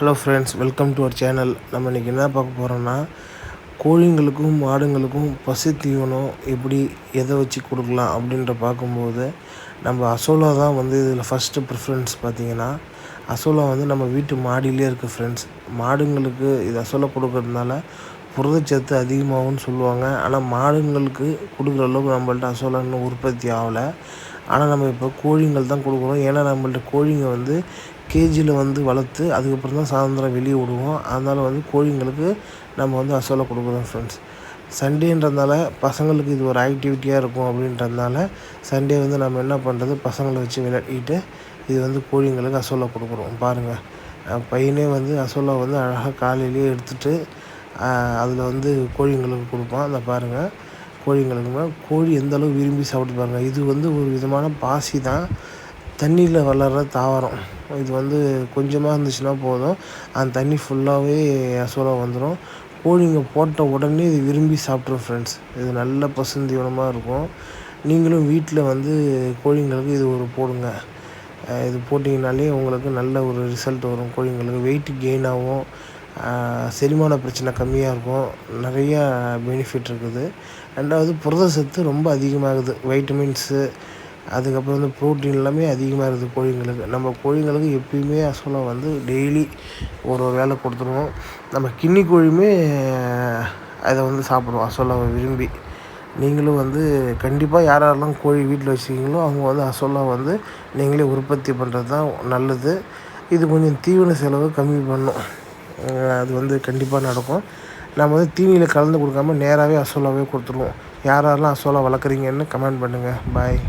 Hello friends, welcome to our channel. நம்ம இன்றைக்கி என்ன பார்க்க போகிறோன்னா, கோழிங்களுக்கும் மாடுங்களுக்கும் பசு தீவனம் எப்படி எதை வச்சு கொடுக்கலாம் அப்படின்ற பார்க்கும்போது, நம்ம அசோலா தான் வந்து இதில் ஃபஸ்ட்டு ப்ரிஃபரன்ஸ். பார்த்திங்கன்னா அசோலா வந்து நம்ம வீட்டு மாடியிலே இருக்குது ஃப்ரெண்ட்ஸ். மாடுங்களுக்கு இது அசோலா கொடுக்கறதுனால புரதச்சத்து அதிகமாகும்னு சொல்லுவாங்க. ஆனால் மாடுங்களுக்கு கொடுக்குற அளவுக்கு நம்மள்ட்ட அசோலா இன்னும் உற்பத்தி ஆகலை. ஆனால் நம்ம இப்போ கோழிங்கள் தான் கொடுக்குறோம். ஏன்னா நம்மள்ட்ட கோழிங்க வந்து கேஜியில் வந்து வளர்த்து அதுக்கப்புறம் தான் சாயந்தரம் வெளியே விடுவோம். அதனால் வந்து கோழிங்களுக்கு நம்ம வந்து அசோலா கொடுக்குறோம் ஃப்ரெண்ட்ஸ். சண்டேன்றதுனால பசங்களுக்கு இது ஒரு ஆக்டிவிட்டியாக இருக்கும். அப்படின்றதுனால சண்டே வந்து நம்ம என்ன பண்ணுறது, பசங்களை வச்சு விளையாடிட்டு இது வந்து கோழிங்களுக்கு அசோலா கொடுக்குறோம். பாருங்கள், பையனே வந்து அசோலா வந்து அழகாக காலையிலேயே எடுத்துகிட்டு அதில் வந்து கோழிங்களுக்கு கொடுப்பான். அந்த பாருங்கள், கோழிங்களுக்கு கோழி எந்த அளவுக்கு விரும்பி சாப்பிட்டு பாருங்கள். இது வந்து ஒரு விதமான பாசி தான், தண்ணியில் வளர்கிற தாவரம். இது வந்து கொஞ்சமாக இருந்துச்சுன்னா போதும், அந்த தண்ணி ஃபுல்லாகவே அசோலா வந்துடும். கோழிங்க போட்ட உடனே இது விரும்பி சாப்பிட்ரும் ஃப்ரெண்ட்ஸ். இது நல்ல பசுந்தீவனமாக இருக்கும். நீங்களும் வீட்டில் வந்து கோழிங்களுக்கு இது ஒரு போடுங்க. இது போட்டிங்கனாலே உங்களுக்கு நல்ல ஒரு ரிசல்ட் வரும். கோழிங்களுக்கு வெயிட் கெயின் ஆகும், செரிமான பிரச்சனை கம்மியாக இருக்கும், நிறையா பெனிஃபிட் இருக்குது. ரெண்டாவது புரத சத்து ரொம்ப அதிகமாகுது, வைட்டமின்ஸு, அதுக்கப்புறம் வந்து ப்ரோட்டீன் எல்லாமே அதிகமாக இருக்குது கோழிங்களுக்கு. நம்ம கோழிங்களுக்கு எப்பயுமே அசோலா வந்து டெய்லி ஒரு வேளை கொடுத்துருவோம். நம்ம கின்னி கோழியுமே அதை வந்து சாப்பிடுவோம் அசோலாவை விரும்பி. நீங்களும் வந்து கண்டிப்பாக யாரெல்லாம் கோழி வீட்டில் வச்சுக்கிங்களோ அவங்க வந்து அசோலா வந்து நீங்களே உற்பத்தி பண்ணுறது தான் நல்லது. இது கொஞ்சம் தீவன செலவு கம்மி பண்ணும். அது வந்து கண்டிப்பாக நடக்கும். நம்ம வந்து தீனியில் கலந்து கொடுக்காம நேராகவே அசோலாவே கொடுத்துருவோம். யாரெல்லாம் அசோலா வளர்க்குறீங்கன்னு கமெண்ட் பண்ணுங்கள். பாய்.